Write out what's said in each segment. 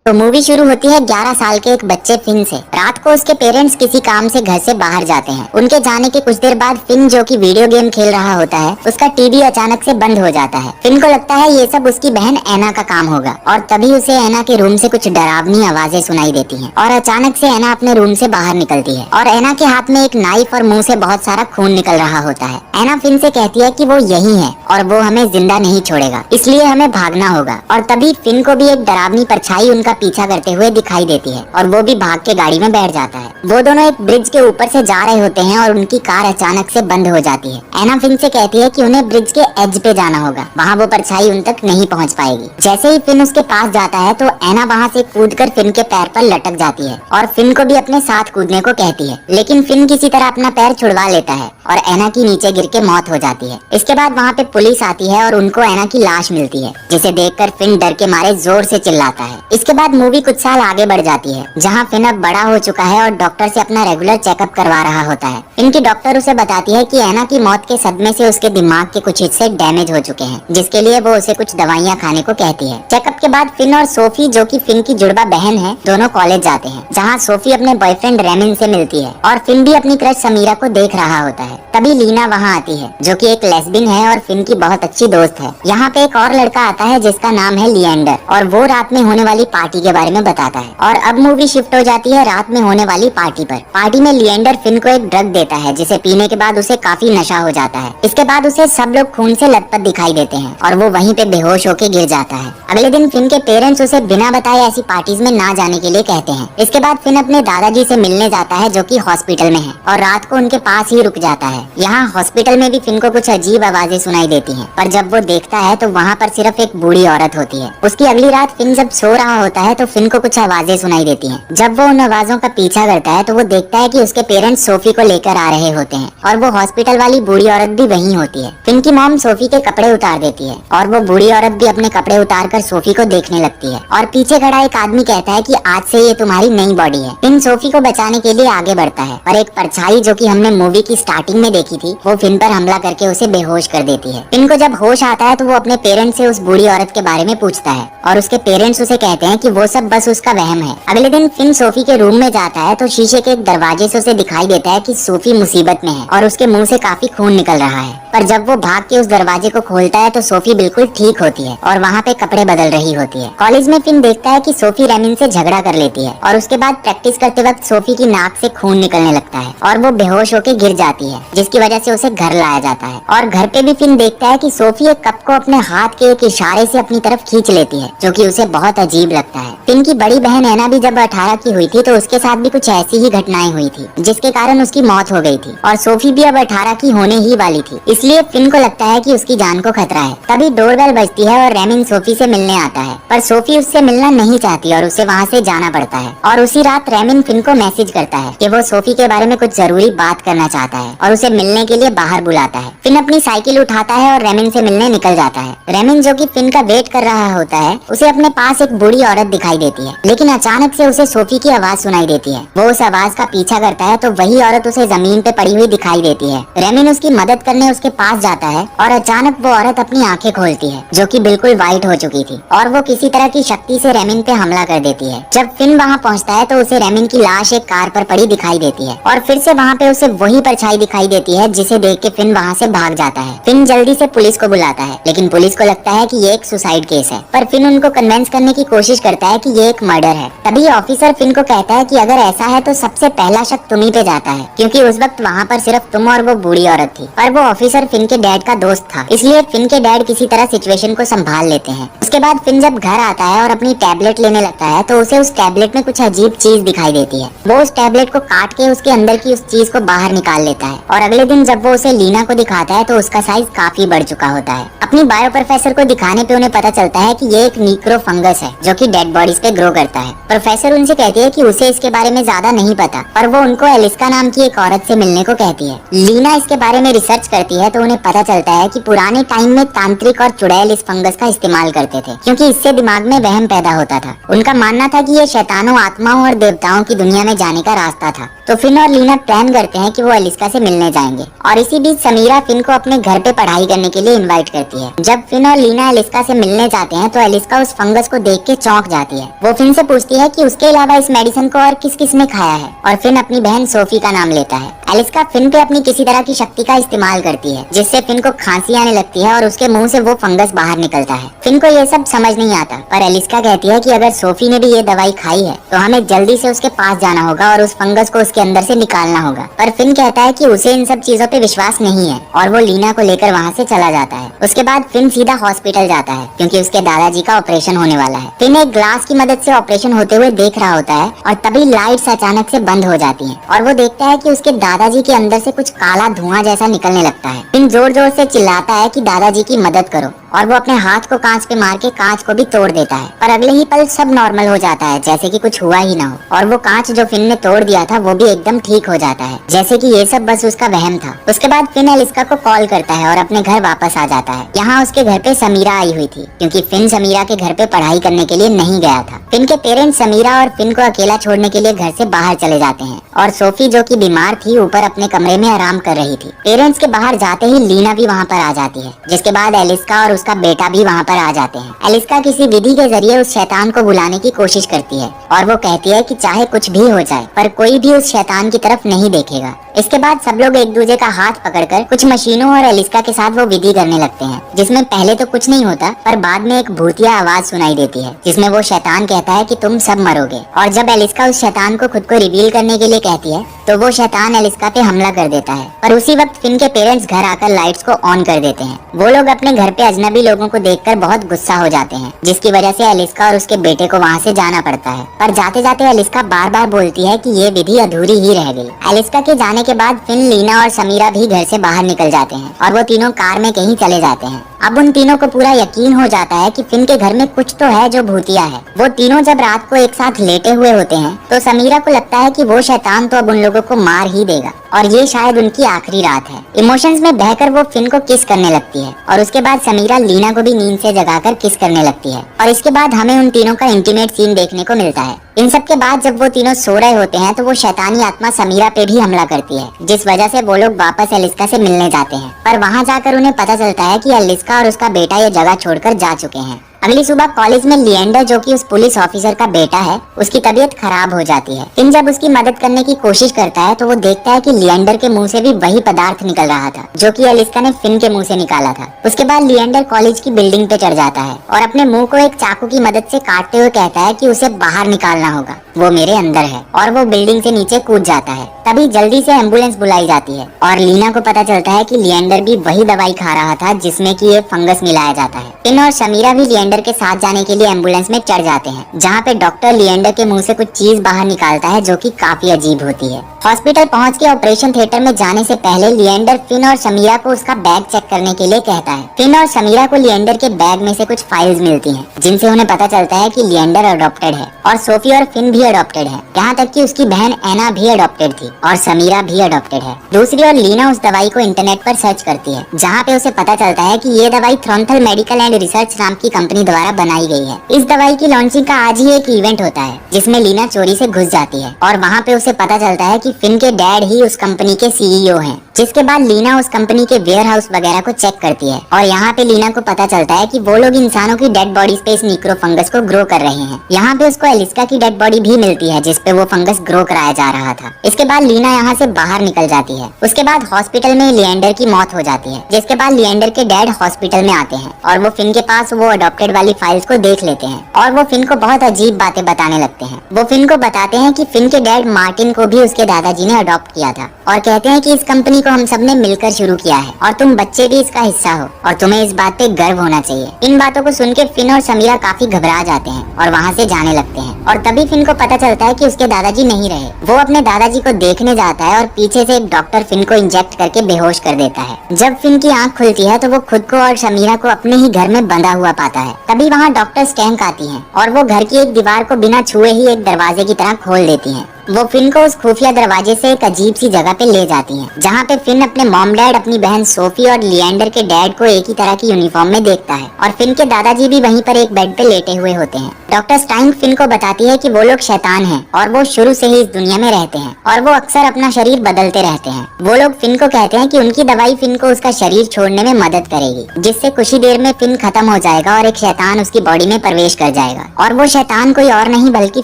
तो मूवी शुरू होती है 11 साल के एक बच्चे फिन से। रात को उसके पेरेंट्स किसी काम से घर से बाहर जाते हैं। उनके जाने के कुछ देर बाद फिन, जो कि वीडियो गेम खेल रहा होता है, उसका टीवी अचानक से बंद हो जाता है। फिन को लगता है ये सब उसकी बहन ऐना का काम होगा और तभी उसे ऐना के रूम से कुछ डरावनी आवाजें सुनाई देती हैं और अचानक से ऐना अपने रूम से बाहर निकलती है और ऐना के हाथ में एक नाइफ और मुंह से बहुत सारा खून निकल रहा होता है। ऐना फिन से कहती है कि वो यही है और वो हमें जिंदा नहीं छोड़ेगा, इसलिए हमें भागना होगा। और तभी फिन को भी एक डरावनी परछाई उनका पीछा करते हुए दिखाई देती है और वो भी भाग के गाड़ी में बैठ जाता है। वो दोनों एक ब्रिज के ऊपर से जा रहे होते हैं और उनकी कार अचानक से बंद हो जाती है। ऐना फिन से कहती है कि उन्हें ब्रिज के एज पे जाना होगा, वहाँ वो परछाई उन तक नहीं पहुँच पाएगी। जैसे ही फिन उसके पास जाता है तो ऐना वहाँ से कूदकर फिन के पैर पर लटक जाती है और फिन को भी अपने साथ कूदने को कहती है, लेकिन फिन किसी तरह अपना पैर छुड़वा लेता है और ऐना की नीचे गिर के मौत हो जाती है। इसके बाद वहाँ पे पुलिस आती है और उनको ऐना की लाश मिलती है, जिसे देखकर फिन डर के मारे जोर से चिल्लाता है। इसके बाद मूवी कुछ साल आगे बढ़ जाती है, जहाँ फिन अब बड़ा हो चुका है और डॉक्टर से अपना रेगुलर चेकअप करवा रहा होता है। फिन की डॉक्टर उसे बताती है कि ऐना की मौत के सदमे से उसके दिमाग के कुछ हिस्से डैमेज हो चुके हैं, जिसके लिए वो उसे कुछ दवाइयाँ खाने को कहती है। चेकअप के बाद फिन और सोफी, जो कि फिन की जुड़वा बहन है, दोनों कॉलेज जाते हैं, जहाँ सोफी अपने बॉयफ्रेंड रेमिन से मिलती है और फिन भी अपनी क्रश समीरा को देख रहा होता है। तभी लीना वहाँ आती है, जो कि एक लेस्बियन है और फिन की बहुत अच्छी दोस्त है। यहाँ पे एक और लड़का आता है जिसका नाम है लिएंडर और वो रात में होने वाली पार्टी के बारे में बताता है। और अब मूवी शिफ्ट हो जाती है रात में होने वाली पार्टी पर। पार्टी में लिएंडर फिन को एक ड्रग देता है, जिसे पीने के बाद उसे काफी नशा हो जाता है। इसके बाद उसे सब लोग खून से लथपथ दिखाई देते हैं और वो वहीं पे बेहोश होके गिर जाता है। अगले दिन फिन के पेरेंट्स उसे बिना बताए ऐसी पार्टीज में ना जाने के लिए कहते हैं। इसके बाद फिन अपने दादाजी से मिलने जाता है, जो कि हॉस्पिटल में है, और रात को उनके पास ही रुक जाता है। यहाँ हॉस्पिटल में भी फिन को कुछ अजीब आवाजें सुनाई देती हैं, पर जब वो देखता है तो वहाँ पर सिर्फ एक बूढ़ी औरत होती है। उसकी अगली रात फिन जब सो रहा होता है तो फिन को कुछ आवाजें सुनाई देती हैं। जब वो उन आवाजों का पीछा करता है तो वो देखता है कि उसके पेरेंट्स सोफी को लेकर आ रहे होते हैं और वो हॉस्पिटल वाली बूढ़ी औरत भी वहीं होती है। फिन की मॉम सोफी के कपड़े उतार देती है और वो बूढ़ी औरत भी अपने कपड़े उतार कर सोफी को देखने लगती है और पीछे खड़ा एक आदमी कहता है कि आज से ये तुम्हारी नई बॉडी है। फिन सोफी को बचाने के लिए आगे बढ़ता है और एक परछाई, जो कि हमने मूवी की स्टार्टिंग में देखी थी, वो फिन पर हमला करके उसे बेहोश कर देती है। फिन को जब होश आता है तो वो अपने पेरेंट्स से उस बूढ़ी औरत के बारे में पूछता है और उसके पेरेंट्स उसे कहते हैं कि वो सब बस उसका वहम है। अगले दिन फिन सोफी के रूम में जाता है तो शीशे के एक दरवाजे से उसे दिखाई देता है कि सोफी मुसीबत में है और उसके मुंह से काफी खून निकल रहा है। पर जब वो भाग के उस दरवाजे को खोलता है तो सोफी बिल्कुल ठीक होती है और वहाँ पे कपड़े बदल रही होती है। कॉलेज में फिन देखता है कि सोफी रेमिन से झगड़ा कर लेती है और उसके बाद प्रैक्टिस करते वक्त सोफी की नाक से खून निकलने लगता है और वो बेहोश होकर गिर जाती है, जिसकी वजह से उसे घर लाया जाता है। और घर पे भी फिन देखता है कि सोफी एक कप को अपने हाथ के एक इशारे से अपनी तरफ खींच लेती है, जो कि उसे बहुत अजीब लगता है। फिन की बड़ी बहन ऐना भी जब 18 की हुई थी तो उसके साथ भी कुछ ऐसी ही घटनाएं हुई थी, जिसके कारण उसकी मौत हो गई थी और सोफी भी अब 18 की होने ही वाली थी, इसलिए फिन को लगता है कि उसकी जान को खतरा है। तभी डोरबेल बजती है और रेमिन सोफी से मिलने आता है, पर सोफी उससे मिलना नहीं चाहती और उसे वहाँ से जाना पड़ता है। और उसी रात रेमिन फिन को मैसेज करता है कि वो सोफी के बारे में कुछ जरूरी बात करना चाहता है और उसे मिलने के लिए बाहर बुलाता है। फिन अपनी साइकिल उठाता है और रेमिन से मिलने निकल जाता है। रेमिन, जो कि फिन का वेट कर रहा होता है, उसे अपने पास एक बूढ़ी औरत दिखाई देती है, लेकिन अचानक से उसे सोफी की आवाज सुनाई देती है। वो उस आवाज का पीछा करता है तो वही औरत उसे जमीन पे पड़ी हुई दिखाई देती है। रेमिन उसकी मदद करने उसके पास जाता है और अचानक वो औरत अपनी आंखें खोलती है, जो कि बिल्कुल वाइट हो चुकी थी, और वो किसी तरह की शक्ति से रेमिन पे हमला कर देती है। जब फिन वहाँ पहुँचता है तो उसे रेमिन की लाश एक कार पर पड़ी दिखाई देती है और फिर से वहाँ पे उसे वही परछाई दिखाई देती है, जिसे देख के फिन वहाँ से भाग जाता है। फिन जल्दी से पुलिस को बुलाता है, लेकिन पुलिस को लगता है कि ये एक सुसाइड केस है, पर फिन उनको कन्वेंस करने की कोशिश करता है कि ये एक मर्डर है। तभी ऑफिसर फिन को कहता है कि अगर ऐसा है तो सबसे पहला शक तुम ही पे जाता है, क्योंकि उस वक्त वहाँ पर सिर्फ तुम और वो बूढ़ी औरत थी। पर वो ऑफिसर फिन के डैड का दोस्त था, इसलिए फिन के डैड किसी तरह सिचुएशन को संभाल लेते हैं। उसके बाद फिन जब घर आता है और अपनी टैबलेट लेने लगता है तो उसे उस टैबलेट में कुछ अजीब चीज दिखाई देती है। वो उस टैबलेट को काट के उसके अंदर की उस चीज को बाहर निकाल लेता है और अगले दिन जब वो उसे लीना को दिखाता है तो उसका साइज काफी बढ़ चुका होता है। अपनी बायो प्रोफेसर को दिखाने पे उन्हें पता चलता है कि ये एक नीक्रो फंगस है, जो कि डेड बॉडीज पे ग्रो करता है। प्रोफेसर उनसे कहती है कि उसे इसके बारे में ज्यादा नहीं पता, पर वो उनको एलिस्का नाम की एक औरत से मिलने को कहती है। लीना इसके बारे में रिसर्च करती है तो उन्हें पता चलता है कि पुराने टाइम में तांत्रिक और चुड़ैल इस फंगस का इस्तेमाल करते थे, क्योंकि इससे दिमाग में वहम पैदा होता था। उनका मानना था कि ये शैतानों, आत्माओं और देवताओं की दुनिया में जाने का रास्ता था। तो फिन और लीना प्लान करते हैं कि वो एलिस्का से मिलने जाएंगे और इसी बीच समीरा फिन को अपने घर पे पढ़ाई करने के लिए इनवाइट करती है। जब फिन और लीना एलिस्का से मिलने जाते हैं तो एलिस्का उस फंगस को देख के चौंक जाती है। वो फिन से पूछती है कि उसके अलावा इस मेडिसिन को और किस किस ने खाया है, और फिन अपनी बहन सोफी का नाम लेता है। एलिस्का फिन पे अपनी किसी तरह की शक्ति का इस्तेमाल करती है, जिससे फिन को खांसी आने लगती है और उसके मुंह से वो फंगस बाहर निकलता है। फिन को ये सब समझ नहीं आता, पर एलिस्का कहती है कि अगर सोफी ने भी ये दवाई खाई है तो हमें जल्दी से उसके पास जाना होगा और उस फंगस को उसके अंदर से निकालना होगा। पर फिन कहता है कि उसे इन सब चीजों पे विश्वास नहीं है और वो लीना को लेकर वहाँ से चला जाता है। उसके बाद फिन सीधा हॉस्पिटल जाता है क्योंकि उसके दादाजी का ऑपरेशन होने वाला है। फिन एक ग्लास की मदद से ऑपरेशन होते हुए देख रहा होता है और तभी लाइट्स अचानक से बंद हो जाती हैं और वो देखता है कि उसके दादाजी के अंदर से कुछ काला धुआं जैसा निकलने लगता है। फिन जोर जोर से चिल्लाता है कि दादाजी की मदद करो और वो अपने हाथ को कांच पे मार के कांच को भी तोड़ देता है, पर अगले ही पल सब नॉर्मल हो जाता है जैसे कि कुछ हुआ ही ना हो, और वो कांच जो फिन ने तोड़ दिया था वो भी एकदम ठीक हो जाता है, जैसे कि ये सब बस उसका वहम था। उसके बाद फिन एलिस्का को कॉल करता है और अपने घर वापस आ जाता है। यहाँ उसके घर पे समीरा आई हुई थी क्योंकि फिन समीरा के घर पे पढ़ाई करने के लिए नहीं गया था। फिन के पेरेंट्स समीरा और फिन को अकेला छोड़ने के लिए घर से बाहर चले जाते हैं और सोफी जो कि बीमार थी ऊपर अपने कमरे में आराम कर रही थी। पेरेंट्स के बाहर जाते ही लीना भी वहाँ पर आ जाती है, जिसके बाद एलिस्का और उसका बेटा भी वहाँ पर आ जाते हैं। एलिस्का किसी विधि के जरिए उस शैतान को बुलाने की कोशिश करती है और वो कहती है कि चाहे कुछ भी हो जाए पर कोई भी उस शैतान की तरफ नहीं देखेगा। इसके बाद सब लोग एक दूसरे का हाथ पकड़कर कुछ मशीनों और एलिस्का के साथ वो विधि करने लगते हैं, जिसमें पहले तो कुछ नहीं होता पर बाद में एक भूतिया आवाज सुनाई देती है जिसमें वो शैतान कहता है कि तुम सब मरोगे। और जब एलिस्का उस शैतान को खुद को रिवील करने के लिए कहती है तो वो शैतान एलिस्का पे हमला कर देता है। पर उसी वक्त फिन के पेरेंट्स घर आकर लाइट्स को ऑन कर देते हैं। वो लोग अपने घर पे अजनबी लोगों को देखकर बहुत गुस्सा हो जाते हैं, जिसकी वजह से एलिस्का और उसके बेटे को वहाँ से जाना पड़ता है। पर जाते जाते एलिस्का बार बार बोलती है कि ये विधि अधूरी ही रह गई। एलिस्का के जाने के बाद फिन, लीना और समीरा भी घर से बाहर निकल जाते हैं और वो तीनों कार में कहीं चले जाते हैं। अब उन तीनों को पूरा यकीन हो जाता है कि फिन के घर में कुछ तो है जो भूतिया है। वो तीनों जब रात को एक साथ लेटे हुए होते हैं तो समीरा को लगता है कि वो शैतान तो अब उन लोगों को मार ही देगा और ये शायद उनकी आखिरी रात है। इमोशंस में बहकर वो फिन को किस करने लगती है और उसके बाद समीरा लीना को भी नींद से जगाकर किस करने लगती है और इसके बाद हमें उन तीनों का इंटीमेट सीन देखने को मिलता है। इन सब के बाद जब वो तीनों सो रहे होते हैं तो वो शैतानी आत्मा समीरा पे भी हमला करती है, जिस वजह से वो लोग वापस एलिस्का से मिलने जाते हैं। पर वहाँ जाकर उन्हें पता चलता है कि एलिस्का और उसका बेटा ये जगह छोड़कर जा चुके हैं। अगली सुबह कॉलेज में लिएंडर, जो कि उस पुलिस ऑफिसर का बेटा है, उसकी तबीयत खराब हो जाती है। फिन जब उसकी मदद करने की कोशिश करता है तो वो देखता है कि लिएंडर के मुंह से भी वही पदार्थ निकल रहा था जो कि एलिस्का ने फिन के मुंह से निकाला था। उसके बाद लिएंडर कॉलेज की बिल्डिंग पे चढ़ जाता है और अपने मुंह को एक चाकू की मदद से काटते हुए कहता है कि उसे बाहर निकालना होगा, वो मेरे अंदर है, और वो बिल्डिंग से नीचे कूद जाता है। तभी जल्दी से एम्बुलेंस बुलाई जाती है और लीना को पता चलता है कि लिएंडर भी वही दवाई खा रहा था जिसमें कि ये फंगस मिलाया जाता है। फिन और समीरा भी लिएंडर के साथ जाने के लिए एम्बुलेंस में चढ़ जाते हैं, जहाँ पे डॉक्टर लिएंडर के मुंह से कुछ चीज बाहर निकालता है जो कि काफी अजीब होती है। हॉस्पिटल पहुँच के ऑपरेशन थिएटर में जाने से पहले लिएंडर फिन और समीरा को उसका बैग चेक करने के लिए कहता है। फिन और समीरा को लिएंडर के बैग में से कुछ फाइल्स मिलती हैं, जिनसे उन्हें पता चलता है कि लिएंडर अडॉप्टेड है और सोफी और फिन भी अडॉप्टेड है। यहाँ तक कि उसकी बहन एना भी अडॉप्टेड थी और समीरा भी अडॉप्टेड है। दूसरी ओर लीना उस दवाई को इंटरनेट पर सर्च करती है, जहाँ पे उसे पता चलता है कि ये दवाई थ्रोन्थल मेडिकल एंड रिसर्च नाम की कंपनी द्वारा बनाई गई है। इस दवाई की लॉन्चिंग का आज ही एक इवेंट होता है जिसमें लीना चोरी से घुस जाती है और वहाँ पे उसे पता चलता है कि फिन के डैड ही उस कंपनी के सीईओ हैं। जिसके बाद लीना उस कंपनी के वेयर हाउस वगैरह को चेक करती है और यहाँ पे लीना को पता चलता है कि वो लोग इंसानों की डेड बॉडीज पे इस निक्रो फंगस को ग्रो कर रहे हैं। यहाँ पे उसको एलिस्का की डेड बॉडी भी मिलती है जिसपे वो फंगस ग्रो कराया जा रहा था। इसके बाद लीना यहाँ से बाहर निकल जाती है। उसके बाद हॉस्पिटल में लिएंडर की मौत हो जाती है, जिसके बाद लिएंडर के डैड हॉस्पिटल में आते हैं और वो फिन के पास वो अडॉप्टेड वाली फाइल्स को देख लेते हैं और वो फिन को बहुत अजीब बातें बताने लगते हैं। वो फिन को बताते हैं कि फिन के डैड मार्टिन को भी उसके दादाजी ने अडॉप्ट किया था और कहते हैं कि इस कंपनी को हम सब ने मिलकर शुरू किया है और तुम बच्चे भी इसका हिस्सा हो और तुम्हें इस बात पे गर्व होना चाहिए। इन बातों को सुन के फिन और समीरा काफी घबरा जाते हैं और वहाँ से जाने लगते हैं और तभी फिन को पता चलता है कि उसके दादाजी नहीं रहे। वो अपने दादाजी को देखने जाता है और पीछे से एक डॉक्टर फिन को इंजेक्ट करके बेहोश कर देता है। जब फिन की आंख खुलती है तो वो खुद को और समीरा को अपने ही घर में बंधा हुआ पाता है। तभी वहाँ डॉक्टर स्टैंक आती है और वो घर की एक दीवार को बिना छुए ही एक दरवाजे की तरह खोल देती है। वो फिन को उस खुफिया दरवाजे से एक अजीब सी जगह पे ले जाती हैं, जहाँ पे फिन अपने मॉम डैड, अपनी बहन सोफी और लिएंडर के डैड को एक ही तरह की यूनिफॉर्म में देखता है और फिन के दादाजी भी वहीं पर एक बेड पे लेटे हुए होते हैं। डॉक्टर स्टाइन फिन को बताती है कि वो लोग शैतान हैं और वो शुरू से ही इस दुनिया में रहते हैं और वो अक्सर अपना शरीर बदलते रहते हैं। वो लोग फिन को कहते हैं कि उनकी दवाई फिन को उसका शरीर छोड़ने में मदद करेगी, जिससे कुछ ही देर में फिन खत्म हो जाएगा और एक शैतान उसकी बॉडी में प्रवेश कर जाएगा। और वो शैतान कोई और नहीं बल्कि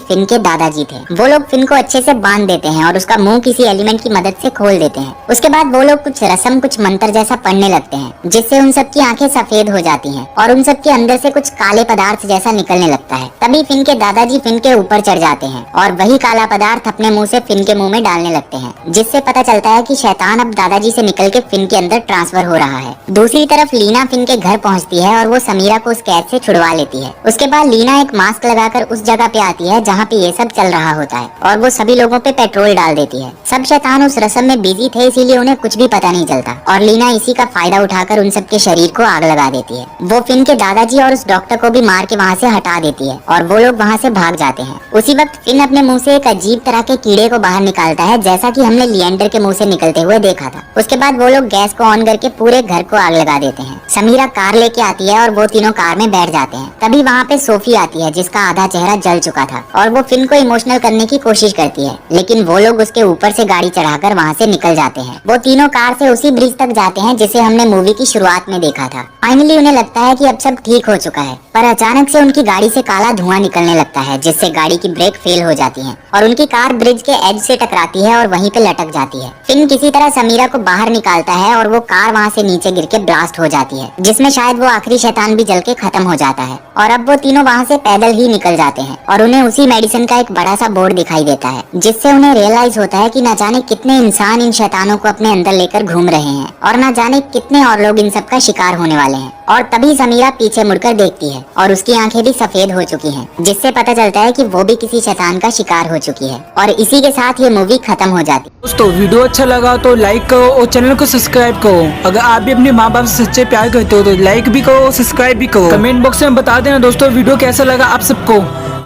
फिन के दादाजी थे। वो लोग फिन को अच्छे से बांध देते हैं और उसका मुंह किसी एलिमेंट की मदद से खोल देते हैं। उसके बाद वो लोग कुछ रस्म, कुछ मंत्र जैसा पढ़ने लगते हैं, जिससे उन सब की आंखें सफेद हो जाती हैं और उन सब के अंदर से कुछ काले पदार्थ जैसा निकलने लगता है। तभी फिन के दादाजी फिन के ऊपर चढ़ जाते हैं और वही काला पदार्थ अपने मुंह से फिन के मुंह में डालने लगते हैं, जिससे पता चलता है कि शैतान अब दादाजी से निकल के फिन के अंदर ट्रांसफर हो रहा है। दूसरी तरफ लीना फिन के घर पहुंचती है और वो समीरा को उस कैद से छुड़वा लेती है। उसके बाद लीना एक मास्क लगाकर उस जगह पे आती है जहाँ पे ये सब चल रहा होता है और वो सभी लोगों पे पेट्रोल डाल देती है। सब शैतान उस रस्म में बिजी थे, इसीलिए उन्हें कुछ भी पता नहीं चलता और लीना इसी का फायदा उठाकर उन सबके शरीर को आग लगा देती है। वो फिन के दादाजी और उस डॉक्टर को भी मार के वहाँ से हटा देती है और वो लोग वहाँ से भाग जाते हैं। उसी वक्त फिन अपने मुंह से एक अजीब तरह के कीड़े को बाहर निकालता है, जैसा कि हमने लिएंडर के मुंह से निकलते हुए देखा था। उसके बाद वो लोग गैस को ऑन करके पूरे घर को आग लगा देते हैं। समीरा कार लेके आती है और वो तीनों कार में बैठ जाते हैं। तभी वहाँ पे सोफी आती है, जिसका आधा चेहरा जल चुका था और वो फिन को इमोशनल करने की कोशिश करती है, लेकिन वो लोग उसके ऊपर से गाड़ी चढ़ाकर वहाँ से निकल जाते हैं। वो तीनों कार से उसी ब्रिज तक जाते हैं जिसे हमने मूवी की शुरुआत में देखा था। फाइनली उन्हें लगता है कि अब सब ठीक हो चुका है, पर अचानक से उनकी गाड़ी से काला धुआं निकलने लगता है, जिससे गाड़ी की ब्रेक फेल हो जाती है और उनकी कार ब्रिज के एज से टकराती है और वहीं पे लटक जाती है। फिन किसी तरह समीरा को बाहर निकालता है और वो कार वहाँ से नीचे गिर के ब्लास्ट हो जाती है, जिसमें शायद वो आखिरी शैतान भी जल के खत्म हो जाता है और अब वो तीनों वहाँ से पैदल ही निकल जाते हैं और उन्हें उसी मेडिसिन का एक बड़ा सा बोर्ड दिखाई देता है, जिससे उन्हें रियलाइज होता है कि न जाने कितने इंसान इन शैतानों को अपने अंदर लेकर घूम रहे हैं और न जाने कितने और लोग इन सब का शिकार होने वाले हैं। और तभी समीरा पीछे मुड़कर देखती है और उसकी आंखें भी सफेद हो चुकी हैं, जिससे पता चलता है कि वो भी किसी शैतान का शिकार हो चुकी है और इसी के साथ ये मूवी खत्म हो जाती है। दोस्तों वीडियो अच्छा लगा तो लाइक करो और चैनल को सब्सक्राइब करो। अगर आप भी अपने माँ बाप से सच्चे प्यार करते हो तो लाइक भी करो, सब्सक्राइब भी करो। कमेंट बॉक्स में बता देना दोस्तों वीडियो कैसा लगा आप सबको।